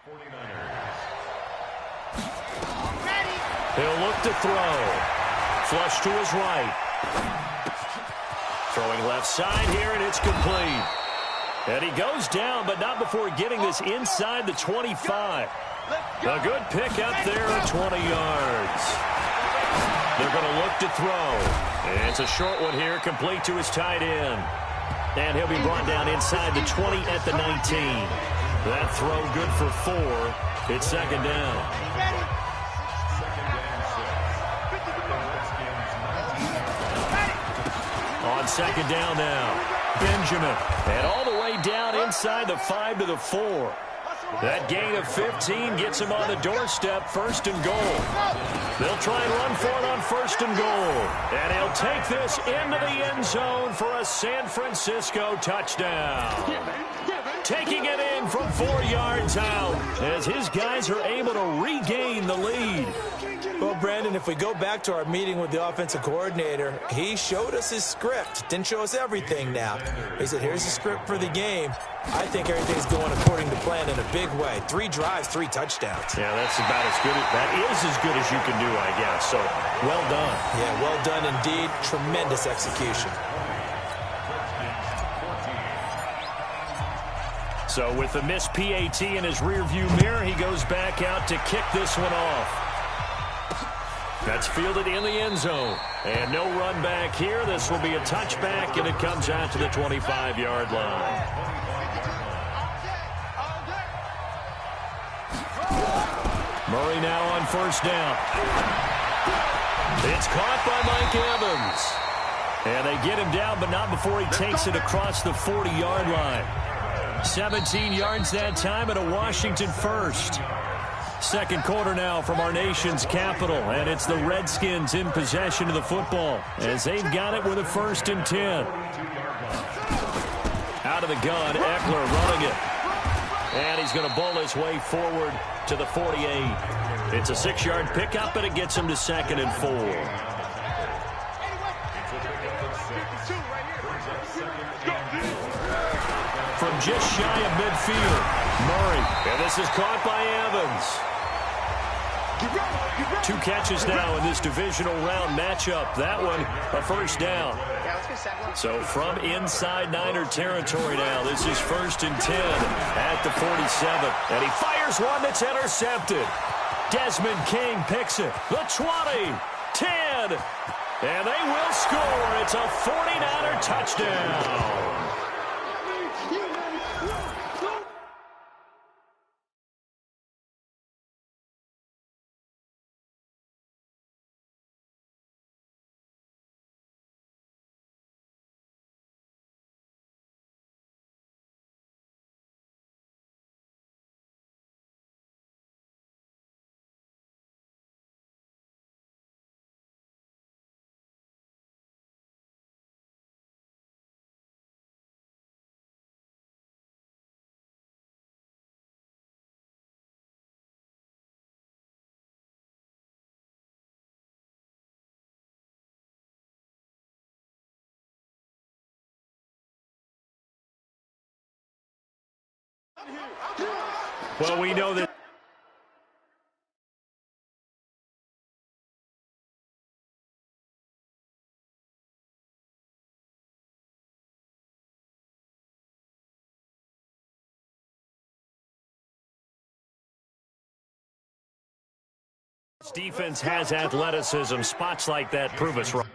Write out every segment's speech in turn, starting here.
He'll look to throw. Flush to his right. Throwing left side here, and it's complete. And he goes down, but not before getting this inside the 25. A good pick up there at 20 yards. They're going to look to throw. It's a short one here, complete to his tight end. And he'll be brought down inside the 20 at the 19. That throw good for 4. It's second down. On second down now, Benjamin. And all the way down inside the 5 to the 4. That gain of 15 gets him on the doorstep, first and goal. They'll try and run for it on first and goal. And he'll take this into the end zone for a San Francisco touchdown. Taking it in from 4 yards out as his guys are able to regain the lead. Well, Brandon, if we go back to our meeting with the offensive coordinator, he showed us his script. Didn't show us everything now. He said, here's the script for the game. I think everything's going according to plan in a big way. 3 drives, 3 touchdowns. Yeah, that's about as good. That is as good as you can do, I guess. So, well done. Yeah, well done indeed. Tremendous execution. So, with the missed PAT in his rearview mirror, he goes back out to kick this one off. That's fielded in the end zone. And no run back here. This will be a touchback, and it comes out to the 25-yard line. Murray now on first down. It's caught by Mike Evans. And they get him down, but not before he takes it across the 40-yard line. 17 yards that time, and a Washington first. Second quarter now from our nation's capital, and it's the Redskins in possession of the football as they've got it with a 1st and 10. Out of the gun, Eckler running it. And he's going to bull his way forward to the 48. It's a 6-yard pickup, and it gets him to 2nd and 4. From just shy of midfield, Murray. And this is caught by Evans. 2 catches now in this divisional round matchup. That one, a first down. So from inside Niner territory now, this is 1st and 10 at the 47. And he fires one that's intercepted. Desmond King picks it. The 20, 10, and they will score. It's a 49er touchdown. Well, we know that defense has athleticism. Spots like that prove us wrong.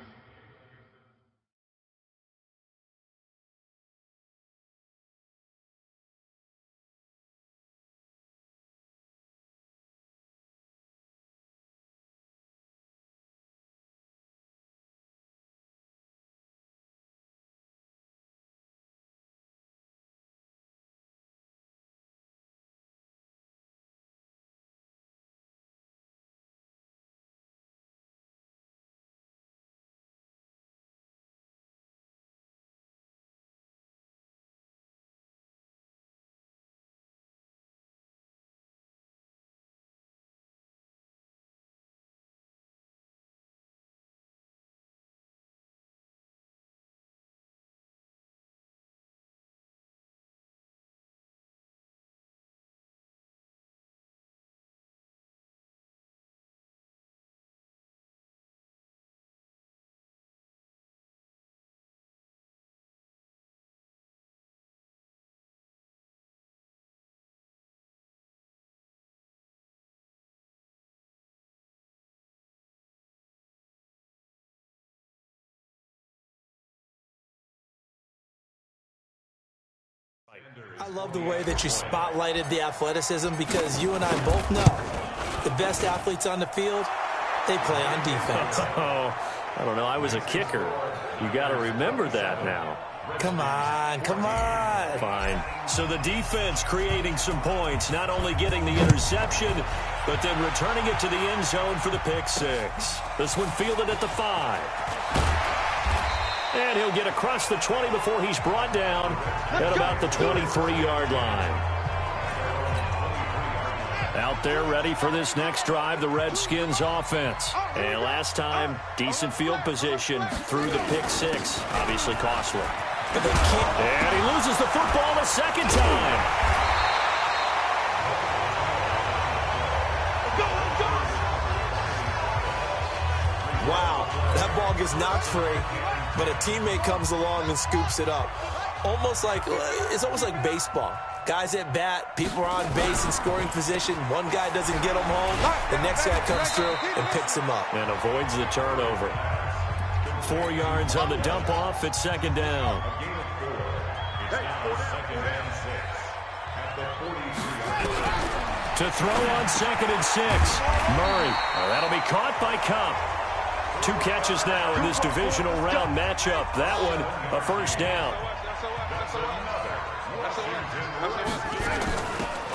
I love the way that you spotlighted the athleticism because you and I both know the best athletes on the field, they play on defense. Oh, I don't know. I was a kicker. You got to remember that now. Come on, come on. Fine. So the defense creating some points, not only getting the interception, but then returning it to the end zone for the pick six. This one fielded at the 5. And he'll get across the 20 before he's brought down at about the 23-yard line. Out there ready for this next drive, the Redskins offense. And last time, decent field position through the pick six. Obviously costly. And he loses the football the second time. Wow, that ball gets knocked free, but a teammate comes along and scoops it up. It's almost like baseball. Guys at bat, people are on base in scoring position. One guy doesn't get him home. The next guy comes through and picks him up. And avoids the turnover. 4 yards on the dump off at second down. To throw on 2nd and 6. Murray. That'll be caught by Cup. 2 catches now in this divisional round matchup. That one, a first down.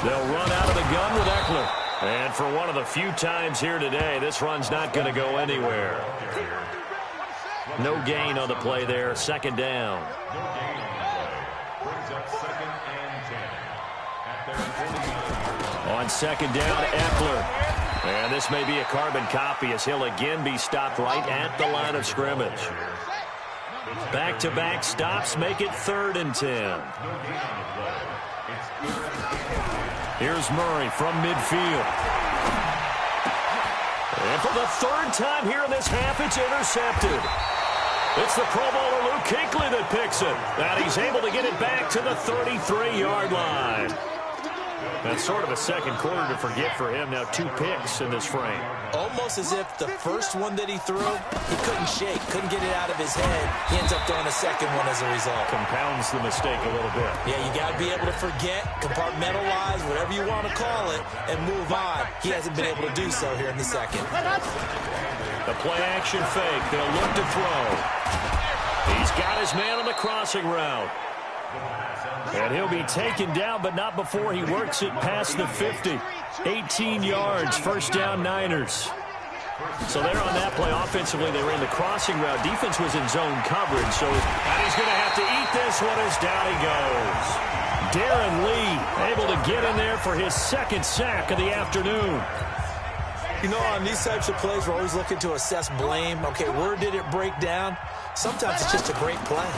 They'll run out of the gun with Eckler. And for one of the few times here today, this run's not going to go anywhere. No gain on the play there. Second down. On second down, Eckler. And this may be a carbon copy as he'll again be stopped right at the line of scrimmage. Back-to-back stops make it 3rd and 10. Here's Murray from midfield. And for the 3rd time here in this half, it's intercepted. It's the Pro Bowler Luke Kuechly that picks it. And he's able to get it back to the 33-yard line. That's sort of a second quarter to forget for him. Now 2 picks in this frame. Almost as if the first one that he threw, he couldn't shake, couldn't get it out of his head. He ends up throwing a second one as a result. Compounds the mistake a little bit. Yeah, you got to be able to forget, compartmentalize, whatever you want to call it, and move on. He hasn't been able to do so here in the second. The play-action fake. They'll look to throw. He's got his man on the crossing route. And he'll be taken down, but not before he works it past the 50. 18 yards, first down Niners. So they're on that play. Offensively, they ran the crossing route. Defense was in zone coverage, so he's going to have to eat this one as down he goes. Darren Lee able to get in there for his 2nd sack of the afternoon. You know, on these types of plays, we're always looking to assess blame. Okay, where did it break down? Sometimes it's just a great play.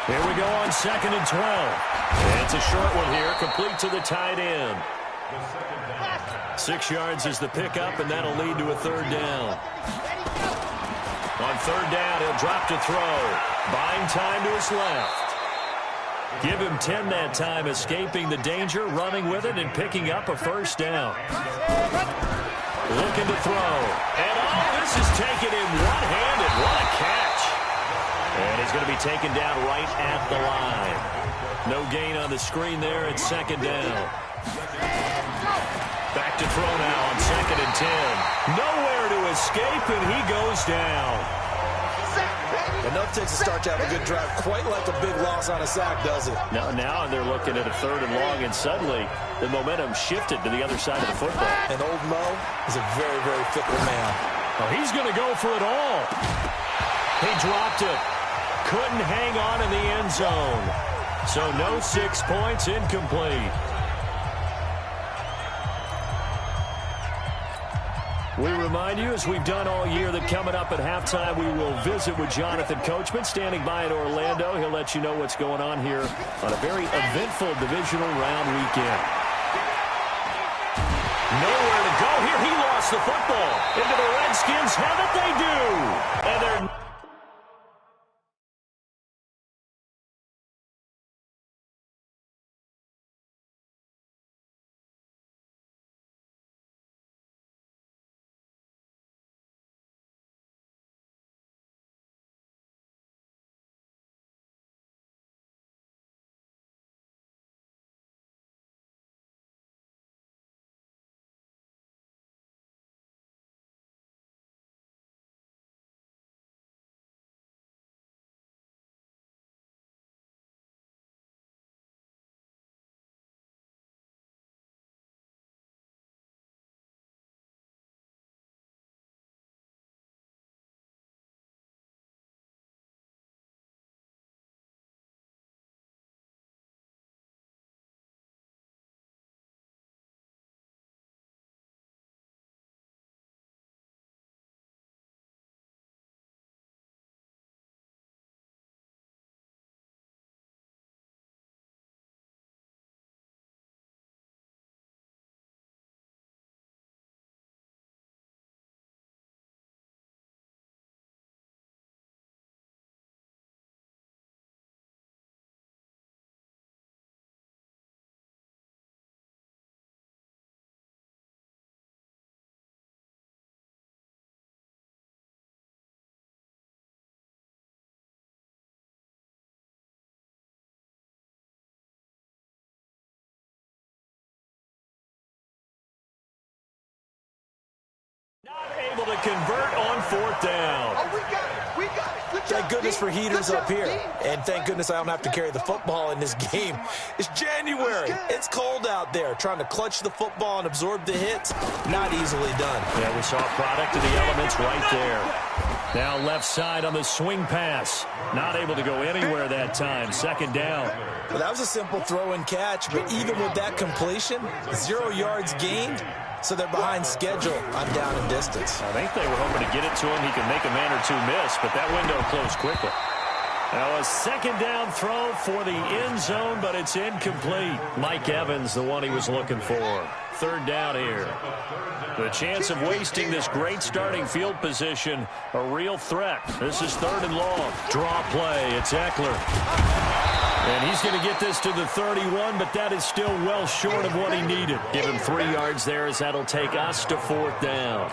Here we go on 2nd and 12. And it's a short one here, complete to the tight end. 6 yards is the pickup, and that'll lead to a 3rd down. On 3rd down, he'll drop to throw. Buying time to his left. Give him 10 that time, escaping the danger, running with it, and picking up a first down. Looking to throw. And this is taken in one-handed. What a catch. And he's going to be taken down right at the line. No gain on the screen there at 2nd down. Back to throw now on 2nd and 10. Nowhere to escape, and he goes down. Enough takes a start to have a good drive. Quite like a big loss on a sack, does it? Now they're looking at a 3rd and long, and suddenly the momentum shifted to the other side of the football. And old Mo is a very, very fickle man. Oh, he's going to go for it all. He dropped it. Couldn't hang on in the end zone. So no 6 points, incomplete. We remind you, as we've done all year, that coming up at halftime, we will visit with Jonathan Coachman, standing by in Orlando. He'll let you know what's going on here on a very eventful divisional round weekend. Nowhere to go here. He lost the football. Into the Redskins. Have it, they do. And they're able to convert on 4th down. Oh, we got it. We got it. Good job, Thank goodness D. for heaters Good job, up here. D. And thank goodness I don't have to carry the football in this game. It's January. It's cold out there. Trying to clutch the football and absorb the hits, not easily done. Yeah, we saw a product of the elements right there. Now left side on the swing pass. Not able to go anywhere that time. 2nd down. Well, that was a simple throw and catch, but even with that completion, 0 yards gained, so they're behind schedule on down and distance. I think they were hoping to get it to him. He could make a man or two miss, but that window closed quickly. Now a 2nd down throw for the end zone, but it's incomplete. Mike Evans, the one he was looking for. 3rd down here. The chance of wasting this great starting field position, a real threat. This is 3rd and long. Draw play. It's Eckler. And he's going to get this to the 31, but that is still well short of what he needed. Give him 3 yards there as that'll take us to 4th down.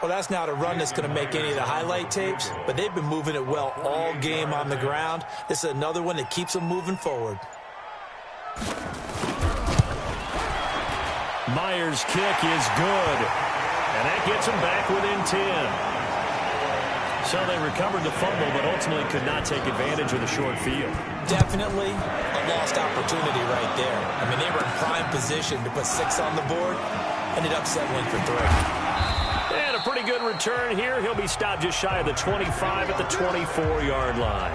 Well, that's not a run that's going to make any of the highlight tapes, but they've been moving it well all game on the ground. This is another one that keeps them moving forward. Myers' kick is good, and that gets them back within 10. So they recovered the fumble, but ultimately could not take advantage of the short field. Definitely a lost opportunity right there. I mean, they were in prime position to put 6 on the board, ended up settling for 3. And a pretty good return here. He'll be stopped just shy of the 25 at the 24-yard line.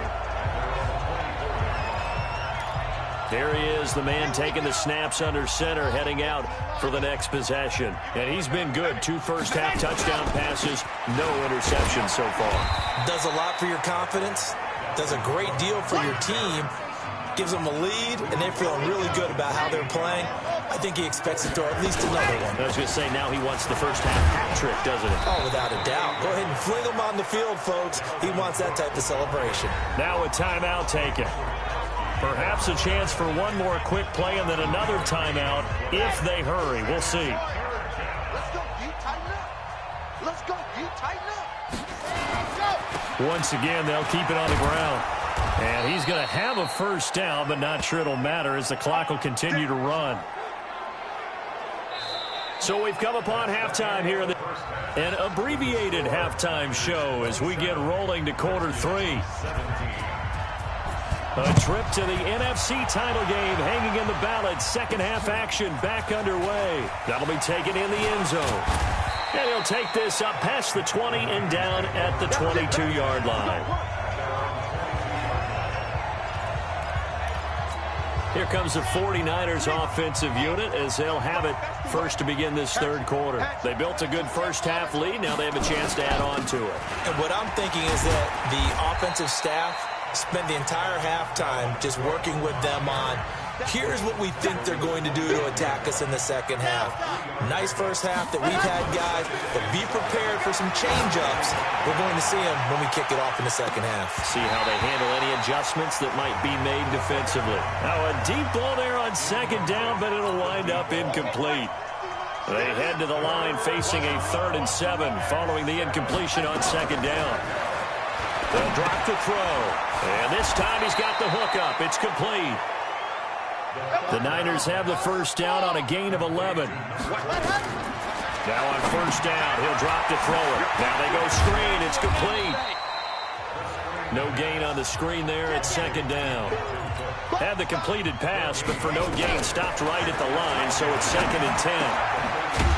There he is, the man taking the snaps under center, heading out for the next possession. And he's been good. 2 first-half touchdown passes, no interceptions so far. Does a lot for your confidence, does a great deal for your team, gives them a lead, and they're feeling really good about how they're playing. I think he expects to throw at least another one. I was going to say, now he wants the first-half hat trick, doesn't he? Oh, without a doubt. Go ahead and fling him on the field, folks. He wants that type of celebration. Now a timeout taken. Perhaps a chance for one more quick play and then another timeout if they hurry. We'll see. Let's go, D. Tighten up. Let's go, D. Tighten up. Once again, they'll keep it on the ground. And he's going to have a first down, but not sure it'll matter as the clock will continue to run. So we've come upon halftime here. An abbreviated halftime show as we get rolling to quarter 3. A trip to the NFC title game hanging in the balance. 2nd half action back underway. That'll be taken in the end zone. And he'll take this up past the 20 and down at the 22-yard line. Here comes the 49ers offensive unit as they'll have it first to begin this 3rd quarter. They built a good first-half lead. Now they have a chance to add on to it. And what I'm thinking is that the offensive staff spend the entire halftime just working with them on, here's what we think they're going to do to attack us in the 2nd half. Nice first half that we've had, guys, but be prepared for some change-ups. We're going to see them when we kick it off in the 2nd half. See how they handle any adjustments that might be made defensively. Now a deep ball there on 2nd down, but it'll wind up incomplete. They head to the line facing a 3rd and 7 following the incompletion on 2nd down. They'll drop the throw. And this time he's got the hook up. It's complete. The Niners have the first down on a gain of 11. Now on first down, he'll drop to throw it. Now they go screen. It's complete. No gain on the screen there at 2nd down. Had the completed pass, but for no gain, stopped right at the line, so it's 2nd and 10.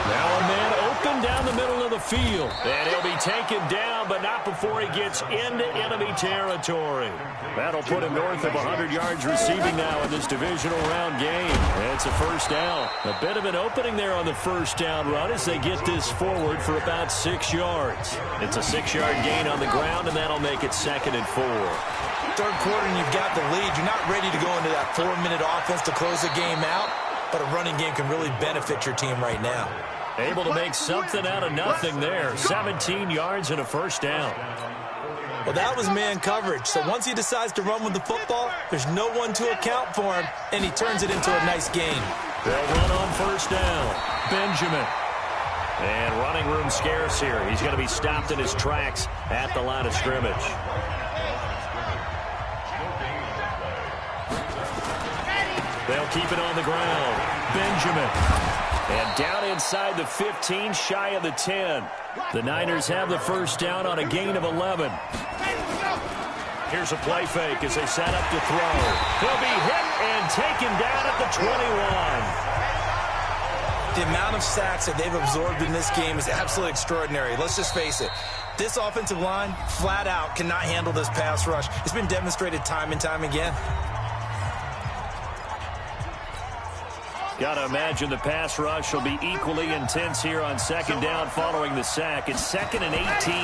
Now a man open down the middle of the field. And he'll be taken down, but not before he gets into enemy territory. That'll put him north of 100 yards receiving now in this divisional round game. It's a first down. A bit of an opening there on the first down run as they get this forward for about 6 yards. It's a 6-yard gain on the ground, and that'll make it 2nd and 4. 3rd quarter and you've got the lead. You're not ready to go into that 4-minute offense to close the game out, but a running game can really benefit your team right now. Able to make something out of nothing there. 17 yards and a first down. Well, that was man coverage. So once he decides to run with the football, there's no one to account for him, and he turns it into a nice gain. They'll run on first down. Benjamin. And running room scarce here. He's going to be stopped in his tracks at the line of scrimmage. They'll keep it on the ground. Benjamin. And down inside the 15, shy of the 10. The Niners have the first down on a gain of 11. Here's a play fake as they set up to throw. He'll be hit and taken down at the 21. The amount of sacks that they've absorbed in this game is absolutely extraordinary. Let's just face it. This offensive line, flat out, cannot handle this pass rush. It's been demonstrated time and time again. Got to imagine the pass rush will be equally intense here on second down following the sack. It's 2nd and 18.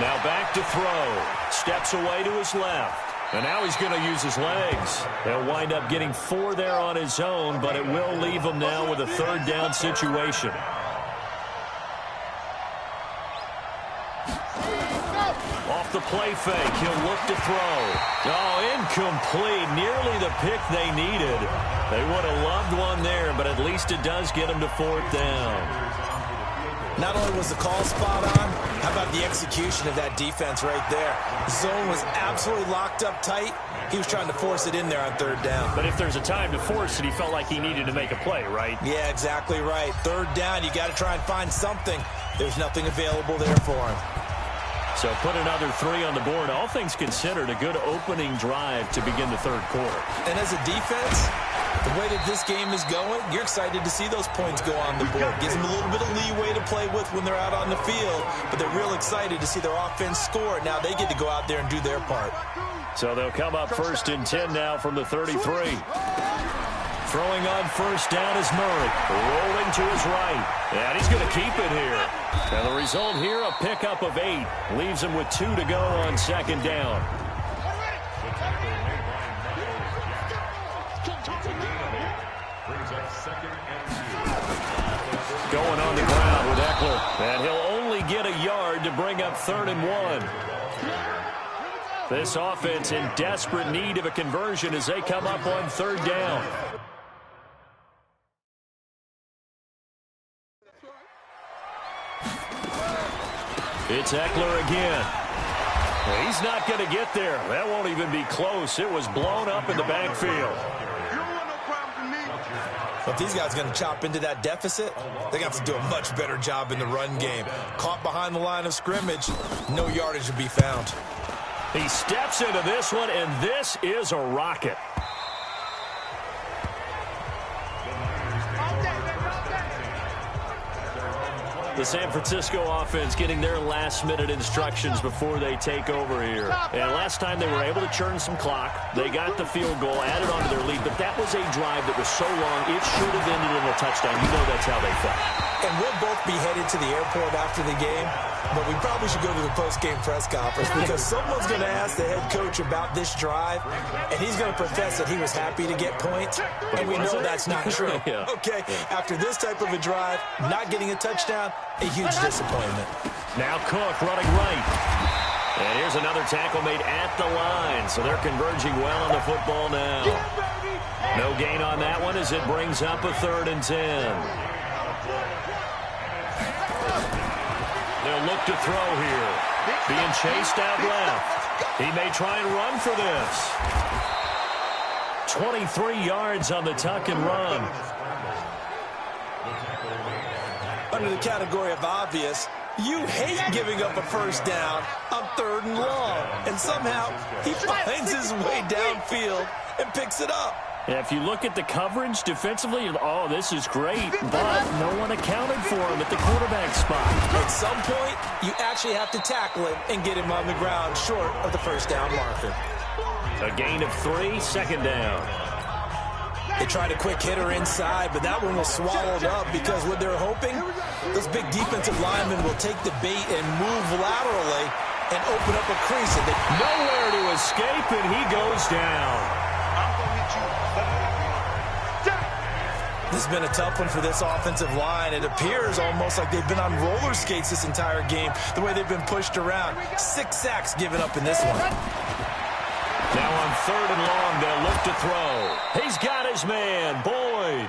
Now back to throw. Steps away to his left. And now he's going to use his legs. He'll wind up getting 4 there on his own, but it will leave him now with a third down situation. Off the play fake, he'll look to throw. Oh, incomplete. Nearly the pick they needed. They would have loved one there, but at least it does get him to 4th down. Not only was the call spot on, how about the execution of that defense right there? Zone was absolutely locked up tight. He was trying to force it in there on 3rd down. But if there's a time to force it, he felt like he needed to make a play, right? Yeah, exactly right. 3rd down, you got to try and find something. There's nothing available there for him. So put another 3 on the board. All things considered, a good opening drive to begin the 3rd quarter. And as a defense, the way that this game is going, you're excited to see those points go on the board. Gives them a little bit of leeway to play with when they're out on the field, but they're real excited to see their offense score. Now they get to go out there and do their part. So they'll come up 1st and 10 now from the 33. Throwing on 1st down is Murray. Rolling to his right. And he's going to keep it here. And the result here, a pickup of 8. Leaves him with 2 to go on 2nd down. Going on the ground with Eckler. And he'll only get a yard to bring up 3rd and 1. This offense in desperate need of a conversion as they come up on 3rd down. It's Eckler again. He's not going to get there. That won't even be close. It was blown up in the backfield. If these guys are going to chop into that deficit, they're going to have to do a much better job in the run game. Caught behind the line of scrimmage, no yardage will be found. He steps into this one, and this is a rocket. The San Francisco offense getting their last-minute instructions before they take over here. And last time they were able to churn some clock. They got the field goal, added on to their lead, but that was a drive that was so long, it should have ended in a touchdown. You know that's how they felt. And we'll both be headed to the airport after the game, but we probably should go to the post-game press conference because someone's going to ask the head coach about this drive, and he's going to profess that he was happy to get points, and we know that's not true. Yeah. Okay, after this type of a drive, not getting a touchdown, a huge disappointment. Now Cook running right. And here's another tackle made at the line, so they're converging well on the football now. No gain on that one as it brings up a 3rd and 10. They'll look to throw here. Being chased out left. He may try and run for this. 23 yards on the tuck and run. Under the category of obvious, you hate giving up a 1st down on 3rd and long. And somehow he finds his way downfield and picks it up. Yeah, if you look at the coverage defensively, oh, this is great, but no one accounted for him at the quarterback spot. At some point, you actually have to tackle him and get him on the ground short of the 1st down marker. A gain of 3, 2nd down. They tried a quick hitter inside, but that one was swallowed up because what they're hoping, those big defensive linemen will take the bait and move laterally and open up a crease. And nowhere to escape, and he goes down. This has been a tough one for this offensive line. It appears almost like they've been on roller skates this entire game, the way they've been pushed around. 6 sacks given up in this one. Now on 3rd and long, they'll look to throw. He's got his man, Boyd.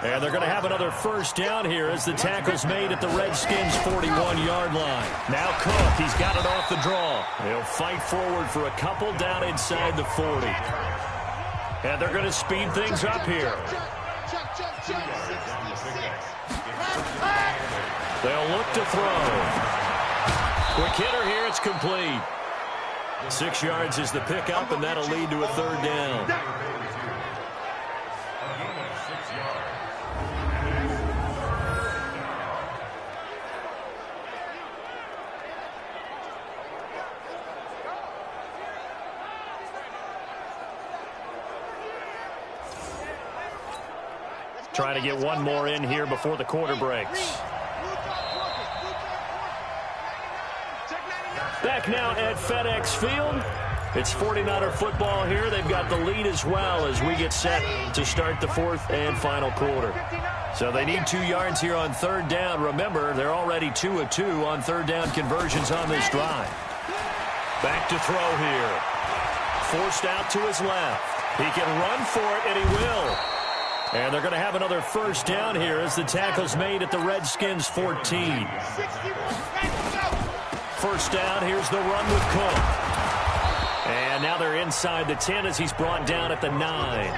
And they're going to have another 1st down here as the tackle's made at the Redskins' 41-yard line. Now Cook, he's got it off the draw. He'll fight forward for a couple down inside the 40. And they're going to speed things up here. They'll look to throw. Quick hitter here, it's complete. 6 yards is the pickup, and that'll lead to a third down. Trying to get one more in here before the quarter breaks. Back now at FedEx Field. It's 49er football here. They've got the lead as well as we get set to start the fourth and final quarter. So they need 2 yards here on third down. Remember, they're already 2 of 2 on third down conversions on this drive. Back to throw here. Forced out to his left. He can run for it, and he will. And they're going to have another first down here as the tackle's made at the Redskins 14. First down, here's the run with Cook. And now they're inside the 10 as he's brought down at the 9.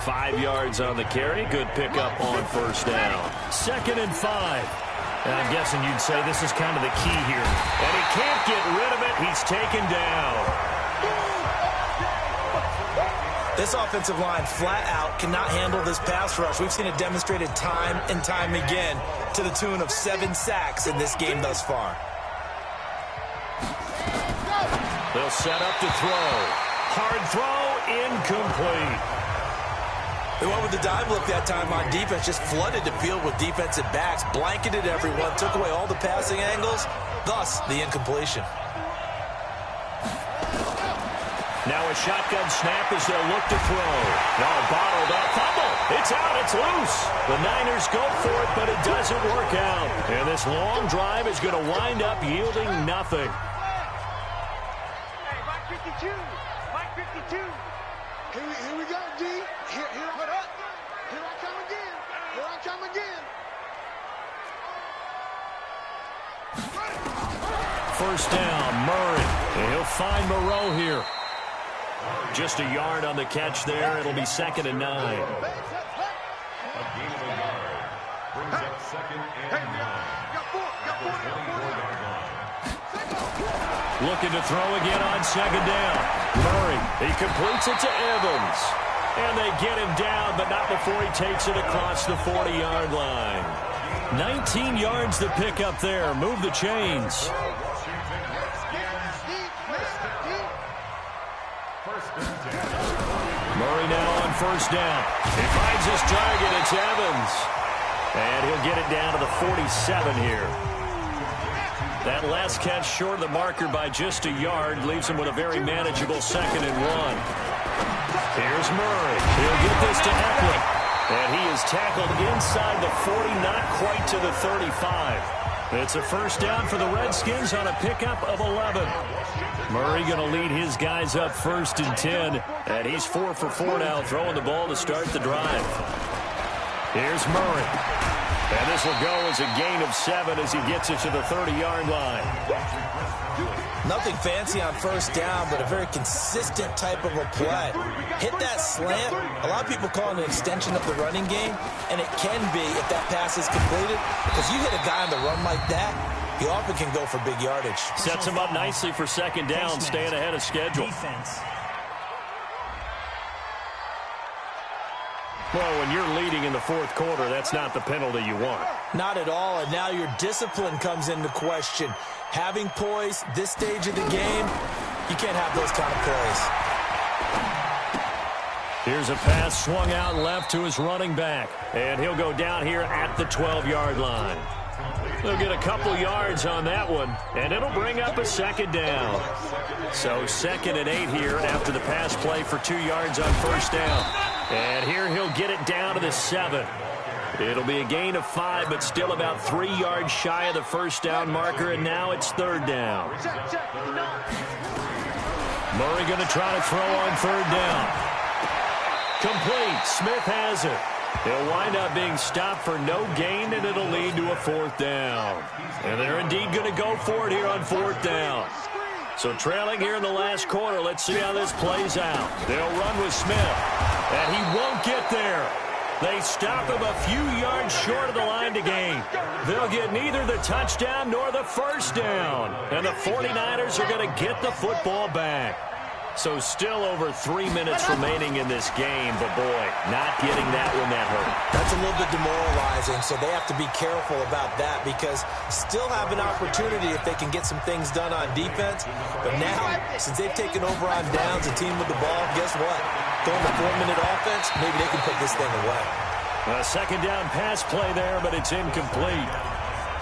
5 yards on the carry. Good pickup on first down. 2nd and 5. And I'm guessing you'd say this is kind of the key here. And he can't get rid of it. He's taken down. This offensive line flat out cannot handle this pass rush. We've seen it demonstrated time and time again to the tune of 7 sacks in this game thus far. They'll set up to throw. Hard throw, incomplete. They went with the dive look that time on defense, just flooded the field with defensive backs, blanketed everyone, took away all the passing angles, thus the incompletion. Now a shotgun snap as they'll look to throw. Now bottled up. Fumble. It's out. It's loose. The Niners go for it, but it doesn't work out. And this long drive is going to wind up yielding nothing. Hey, Mike 52. Mike 52. Here we go, D. Here I come again. Here I come again. First down, Murray. And he'll find Moreau here. Just a yard on the catch there. It'll be 2nd and 9. A gain of a yard brings up 2nd and 9. Looking to throw again on 2nd down. Murray, he completes it to Evans. And they get him down, but not before he takes it across the 40-yard line. 19 yards to pick up there. Move the chains. Murray now on first down. He finds his target. It's Evans. And he'll get it down to the 47 here. That last catch short of the marker by just a yard leaves him with a very manageable 2nd and 1. Here's Murray. He'll get this to Eckler. And he is tackled inside the 40, not quite to the 35. It's a first down for the Redskins on a pickup of 11. Murray going to lead his guys up 1st and 10. And he's 4 for 4 now, throwing the ball to start the drive. Here's Murray. And this will go as a gain of 7 as he gets it to the 30-yard line. Nothing fancy on first down, but a very consistent type of a play. Hit that slant. A lot of people call it an extension of the running game, and it can be if that pass is completed. Because you hit a guy on the run like that, he often can go for big yardage. Sets him up nicely for 2nd down, staying ahead of schedule. Well, when you're leading in the 4th quarter, that's not the penalty you want. Not at all, and now your discipline comes into question. Having poise this stage of the game, you can't have those kind of plays. Here's a pass swung out left to his running back, and he'll go down here at the 12-yard line. They'll get a couple yards on that one, and it'll bring up a 2nd down. So 2nd and 8 here after the pass play for 2 yards on first down. And here he'll get it down to the 7. It'll be a gain of 5, but still about 3 yards shy of the first down marker, and now it's 3rd down. Murray going to try to throw on 3rd down. Complete. Smith has it. He'll wind up being stopped for no gain, and it'll lead to a 4th down. And they're indeed going to go for it here on 4th down. So trailing here in the last quarter. Let's see how this plays out. They'll run with Smith, and he won't get there. They stop him a few yards short of the line to gain. They'll get neither the touchdown nor the first down. And the 49ers are going to get the football back. So still over 3 minutes remaining in this game, but boy, not getting that one that hurt. That's a little bit demoralizing, so they have to be careful about that because still have an opportunity if they can get some things done on defense. But now, since they've taken over on downs, a team with the ball, guess what? Going to 4-minute offense, maybe they can put this thing away. A second down pass play there, but it's incomplete.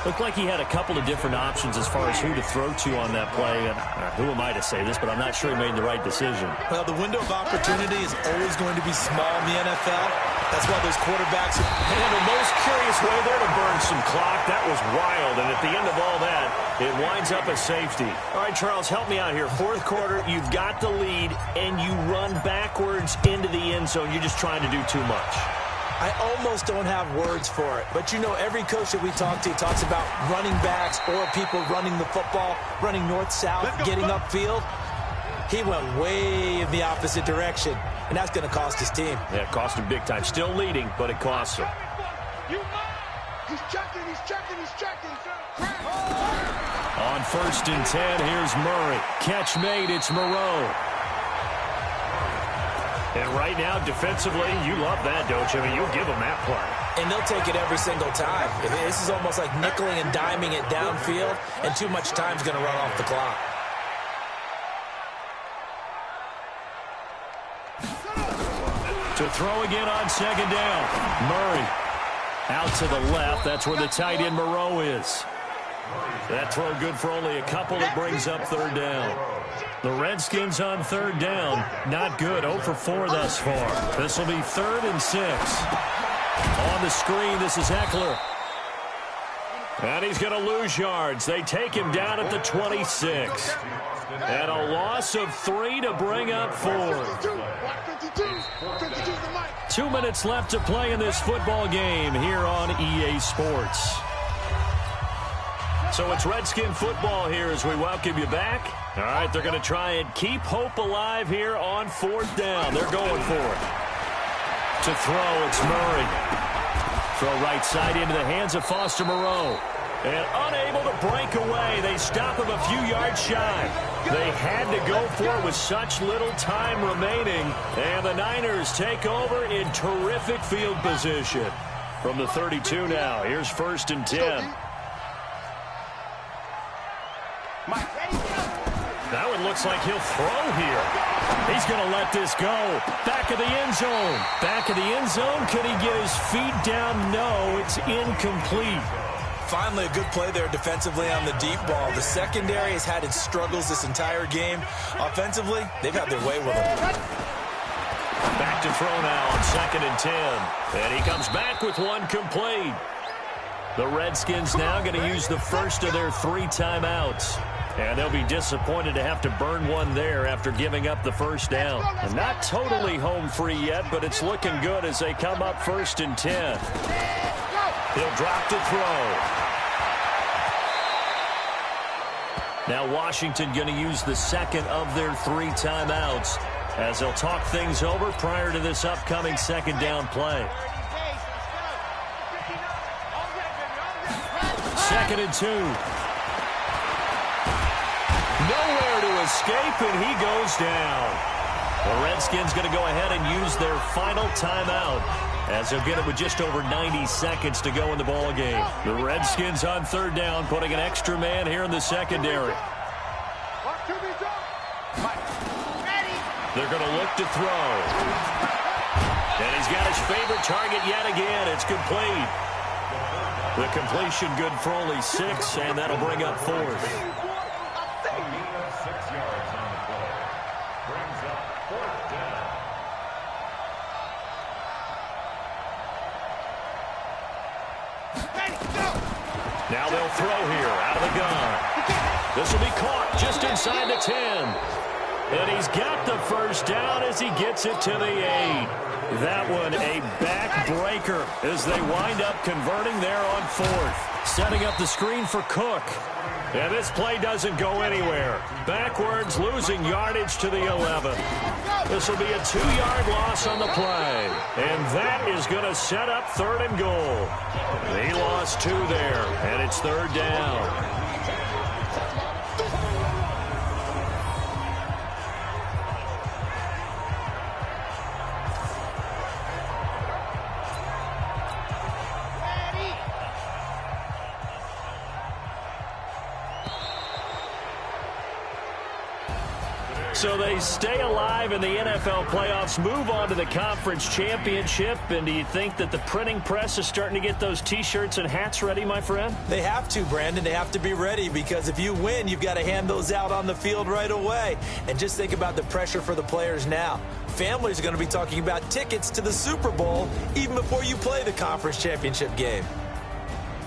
Looked like he had a couple of different options as far as who to throw to on that play. And who am I to say this, but I'm not sure he made the right decision. Well, the window of opportunity is always going to be small in the NFL. That's why those quarterbacks and the most curious way there to burn some clock. That was wild. And at the end of all that, it winds up a safety. All right, Charles, help me out here. Fourth quarter, you've got the lead, and you run backwards into the end zone. You're just trying to do too much. I almost don't have words for it. But, you know, every coach that we talk to talks about running backs or people running the football, running north-south, getting upfield. He went way in the opposite direction, and that's going to cost his team. Yeah, it cost him big time. Still leading, but it costs him. He's checking. On 1st and 10, here's Murray. Catch made, it's Moreau. And right now, defensively, you love that, don't you? I mean, you'll give them that play. And they'll take it every single time. This is almost like nickeling and diming it downfield, and too much time's going to run off the clock. To throw again on second down. Murray out to the left. That's where the tight end Moreau is. That throw good for only a couple. It brings up third down. The Redskins on third down. Not good. 0 for 4 thus far. This will be 3rd and 6. On the screen, this is Eckler. And he's going to lose yards. They take him down at the 26. And a loss of 3 to bring up 4. 2 minutes left to play in this football game here on EA Sports. So it's Redskin football here as we welcome you back. All right, they're going to try and keep hope alive here on 4th down. They're going for it. To throw, it's Murray. Throw right side into the hands of Foster Moreau. And unable to break away. They stop him a few yards shy. They had to go for it with such little time remaining. And the Niners take over in terrific field position. From the 32 now, here's 1st and 10. That one looks like he'll throw here. He's going to let this go. Back of the end zone. Back of the end zone. Could he get his feet down? No, it's incomplete. Finally, a good play there defensively on the deep ball. The secondary has had its struggles this entire game. Offensively, they've had their way with him. Back to throw now on 2nd and 10. And he comes back with one complete. The Redskins now going to use the first of their 3 timeouts. And they'll be disappointed to have to burn one there after giving up the first down. And not totally home free yet, but it's looking good as they come up 1st and 10. He'll drop to throw. Now Washington going to use the second of their 3 timeouts as they'll talk things over prior to this upcoming 2nd down play. 2nd and 2. Nowhere to escape, and he goes down. The Redskins going to go ahead and use their final timeout as they'll get it with just over 90 seconds to go in the ball game. The Redskins on 3rd down, putting an extra man here in the secondary. They're going to look to throw. And he's got his favorite target yet again. It's complete. The completion good for only 6, and that'll bring up 4th. Now they'll throw here out of the gun. This will be caught just inside the 10. And he's got the first down as he gets it to the 8. That one a backbreaker as they wind up converting there on 4th. Setting up the screen for Cook. And this play doesn't go anywhere. Backwards, losing yardage to the 11. This will be a 2-yard loss on the play. And that is going to set up 3rd and goal. He lost 2 there, and it's 3rd down. So they stay alive in the NFL playoffs, move on to the conference championship. And do you think that the printing press is starting to get those T-shirts and hats ready, my friend? They have to, Brandon. They have to be ready because if you win, you've got to hand those out on the field right away. And just think about the pressure for the players now. Families are going to be talking about tickets to the Super Bowl even before you play the conference championship game.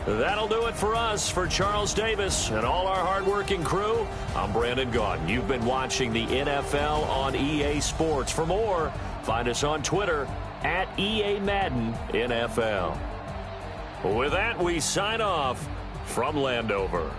That'll do it for us. For Charles Davis and all our hardworking crew, I'm Brandon Gaudin. You've been watching the NFL on EA Sports. For more, find us on Twitter at EA Madden NFL. With that, we sign off from Landover.